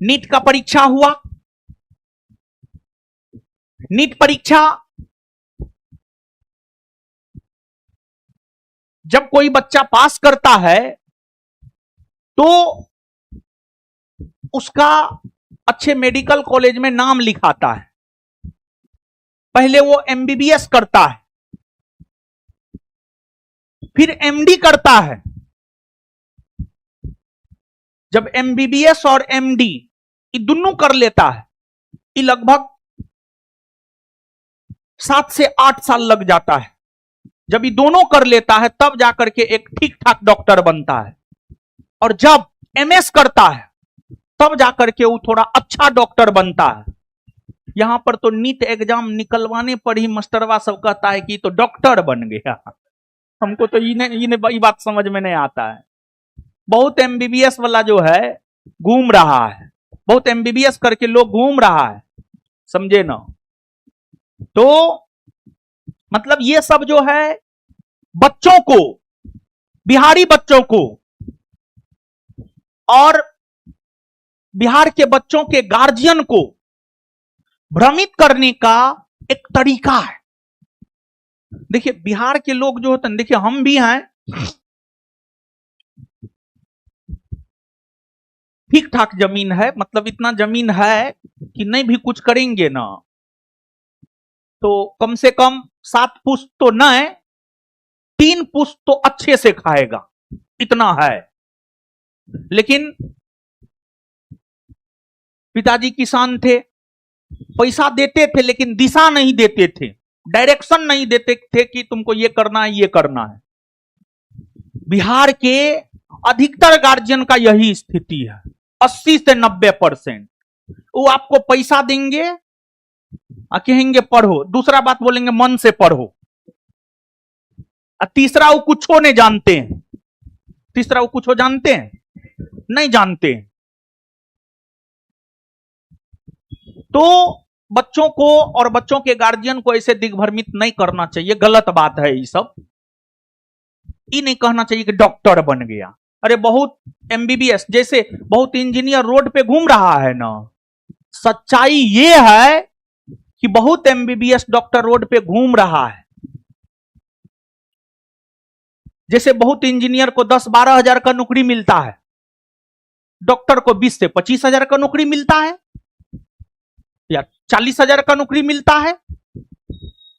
NEET का परीक्षा हुआ। नीट परीक्षा जब कोई बच्चा पास करता है तो उसका अच्छे मेडिकल कॉलेज में नाम लिखाता है। पहले वो एमबीबीएस करता है, फिर एमडी करता है। जब एमबीबीएस और एमडी ये दोनों कर लेता है, ये लगभग 7 से 8 साल लग जाता है। जब ये दोनों कर लेता है तब जाकर के एक ठीक ठाक डॉक्टर बनता है। और जब एमएस करता है तब जाकर के वो थोड़ा अच्छा डॉक्टर बनता है। यहां पर तो नीट एग्जाम निकलवाने पर ही मास्टरवा सब कहता है कि तो डॉक्टर बन गया। हमको तो ये बात समझ में नहीं आता है। बहुत एमबीबीएस वाला जो है घूम रहा है, बहुत एमबीबीएस करके लोग घूम रहा है, समझे ना। तो मतलब ये सब जो है बच्चों को, बिहारी बच्चों को और बिहार के बच्चों के गार्जियन को भ्रमित करने का एक तरीका है। देखिए बिहार के लोग जो होते हैं, देखिए हम भी हैं, ठीक ठाक जमीन है, मतलब इतना जमीन है कि नहीं भी कुछ करेंगे ना तो कम से कम 7 पुश्त तो न, 3 पुश्त तो अच्छे से खाएगा, इतना है। लेकिन पिताजी किसान थे, पैसा देते थे लेकिन दिशा नहीं देते थे, डायरेक्शन नहीं देते थे कि तुमको ये करना है, ये करना है। बिहार के अधिकतर गार्जियन का यही स्थिति है, 80 से 90%। वो आपको पैसा देंगे, कहेंगे पढ़ो, दूसरा बात बोलेंगे मन से पढ़ो, तीसरा वो कुछ नहीं जानते हैं, तीसरा वो कुछ जानते हैं नहीं जानते। तो बच्चों को और बच्चों के गार्जियन को ऐसे दिग्भ्रमित नहीं करना चाहिए, गलत बात है ये सब। ये नहीं कहना चाहिए कि डॉक्टर बन गया। अरे बहुत एमबीबीएस, जैसे बहुत इंजीनियर रोड पे घूम रहा है ना, सच्चाई ये है कि बहुत एमबीबीएस डॉक्टर रोड पे घूम रहा है। जैसे बहुत इंजीनियर को 10-12 हजार का नौकरी मिलता है, डॉक्टर को 20 से 25 हजार का नौकरी मिलता है या 40 हजार का नौकरी मिलता है,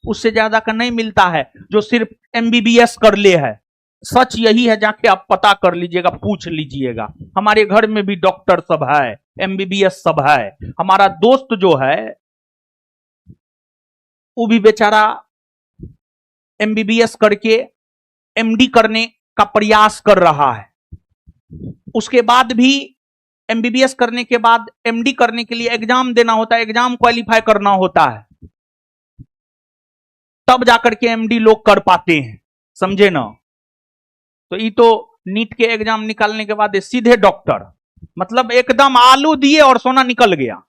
उससे ज्यादा का नहीं मिलता है जो सिर्फ एमबीबीएस कर ले है। सच यही है, जाके आप पता कर लीजिएगा, पूछ लीजिएगा। हमारे घर में भी डॉक्टर सब है, एमबीबीएस सब है। हमारा दोस्त जो है वो भी बेचारा एमबीबीएस करके एमडी करने का प्रयास कर रहा है। उसके बाद भी एमबीबीएस करने के बाद एमडी करने के लिए एग्जाम देना होता है, एग्जाम क्वालिफाई करना होता है, तब जाकर के एमडी लोग कर पाते हैं, समझे ना। तो ये तो नीट के एग्जाम निकालने के बाद सीधे डॉक्टर, मतलब एकदम आलू दिए और सोना निकल गया।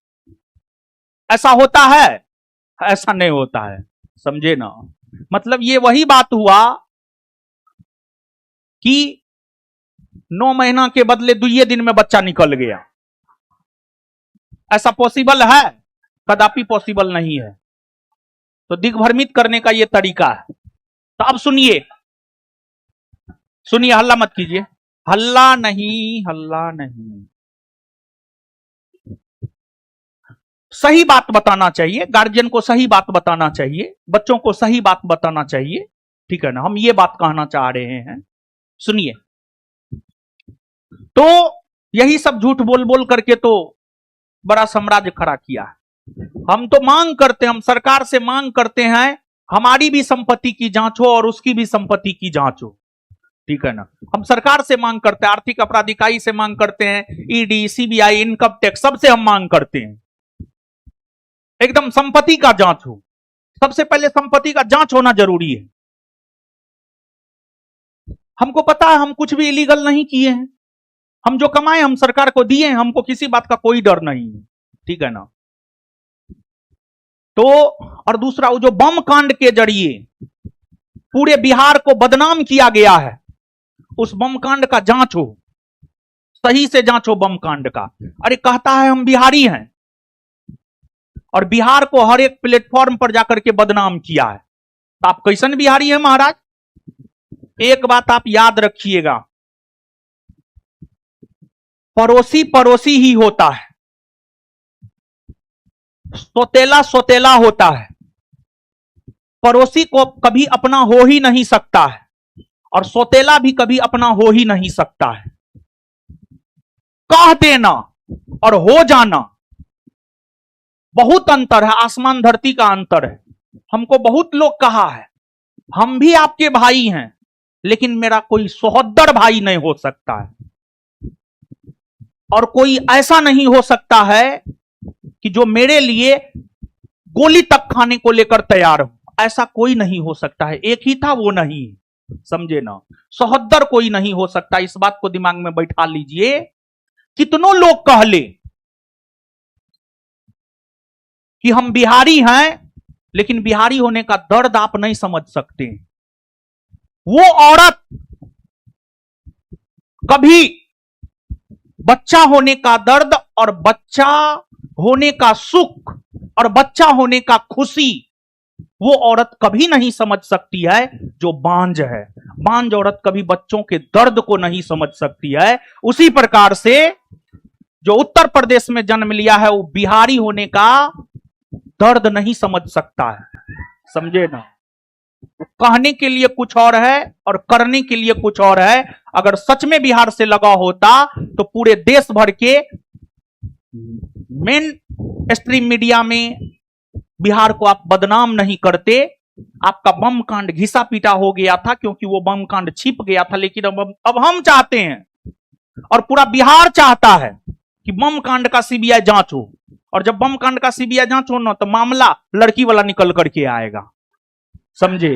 ऐसा होता है? ऐसा नहीं होता है, समझे ना। मतलब ये वही बात हुआ कि 9 महीना के बदले 2 दिन में बच्चा निकल गया। ऐसा पॉसिबल है? कदापि पॉसिबल नहीं है। तो दिग्भ्रमित करने का ये तरीका है। तो अब सुनिए, सुनिए, हल्ला मत कीजिए, हल्ला नहीं, हल्ला नहीं। सही बात बताना चाहिए, गार्जियन को सही बात बताना चाहिए, बच्चों को सही बात बताना चाहिए, ठीक है ना। हम ये बात कहना चाह रहे हैं, सुनिए। तो यही सब झूठ बोल बोल करके तो बड़ा साम्राज्य खड़ा किया है। हम तो मांग करते हैं, हम सरकार से मांग करते हैं, हमारी भी संपत्ति की जांच हो और उसकी भी संपत्ति की जांच हो, ठीक है ना। हम सरकार से मांग करते हैं, आर्थिक अपराध इकाई से मांग करते हैं, ईडी, सीबीआई, इनकम टैक्स, सबसे हम मांग करते हैं एकदम संपत्ति का जांच हो। सबसे पहले संपत्ति का जांच होना जरूरी है। हमको पता है हम कुछ भी इलीगल नहीं किए हैं, हम जो कमाए हम सरकार को दिए हैं, हमको किसी बात का कोई डर नहीं है, ठीक है ना। तो और दूसरा, वो जो बम कांड के जरिए पूरे बिहार को बदनाम किया गया है, उस बम कांड का जांच हो, सही से जांचो बम कांड का। अरे कहता है हम बिहारी हैं और बिहार को हर एक प्लेटफॉर्म पर जाकर के बदनाम किया है। तो आप कैसन बिहारी हैं महाराज? एक बात आप याद रखिएगा, पड़ोसी पड़ोसी ही होता है, सोतेला सोतेला होता है। पड़ोसी को कभी अपना हो ही नहीं सकता है और सोतेला भी कभी अपना हो ही नहीं सकता है। कह देना और हो जाना बहुत अंतर है, आसमान धरती का अंतर है। हमको बहुत लोग कहा है हम भी आपके भाई हैं, लेकिन मेरा कोई सहोदर भाई नहीं हो सकता है और कोई ऐसा नहीं हो सकता है कि जो मेरे लिए गोली तक खाने को लेकर तैयार हो। ऐसा कोई नहीं हो सकता है। एक ही था, वो नहीं, समझे ना? सहोदर कोई नहीं हो सकता। इस बात को दिमाग में बैठा लीजिए। कितनों लोग कह ले कि हम बिहारी हैं, लेकिन बिहारी होने का दर्द आप नहीं समझ सकते। वो औरत कभी बच्चा होने का दर्द और बच्चा होने का सुख और बच्चा होने का खुशी वो औरत कभी नहीं समझ सकती है जो बांझ है। बांझ औरत कभी बच्चों के दर्द को नहीं समझ सकती है। उसी प्रकार से जो उत्तर प्रदेश में जन्म लिया है वो बिहारी होने का दर्द नहीं समझ सकता है, समझे ना? कहने के लिए कुछ और है और करने के लिए कुछ और है। अगर सच में बिहार से लगा होता तो पूरे देश भर के मेन स्ट्रीम मीडिया में बिहार को आप बदनाम नहीं करते। आपका बम कांड घिसा पीटा हो गया था क्योंकि वो बम कांड छिप गया था। लेकिन अब हम चाहते हैं और पूरा बिहार चाहता है कि बम कांड का सीबीआई जांच हो। और जब बम कांड का सीबीआई जांच हो ना तो मामला लड़की वाला निकल करके आएगा, समझे?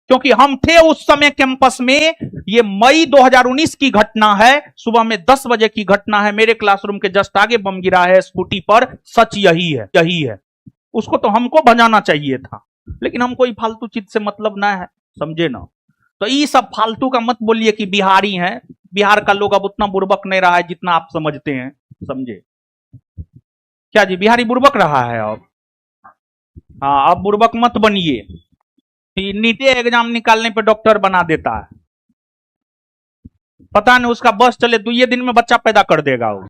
क्योंकि हम थे उस समय कैंपस में। ये मई 2019 की घटना है, सुबह में 10 बजे की घटना है। मेरे क्लासरूम के जस्ट आगे बम गिरा है स्कूटी पर। सच यही है। उसको तो हमको बजाना चाहिए था, लेकिन हम कोई फालतू चीज से मतलब ना है, समझे ना? तो ये सब फालतू का मत बोलिए कि बिहारी हैं। बिहार का लोग अब उतना बुर्बक नहीं रहा है जितना आप समझते हैं, समझे? क्या जी बिहारी बुर्बक रहा है अब? हाँ, अब बुर्बक मत बनिए। नीटे एग्जाम निकालने पे डॉक्टर बना देता है, पता नहीं उसका बस चले 2 दिन में बच्चा पैदा कर देगा वो।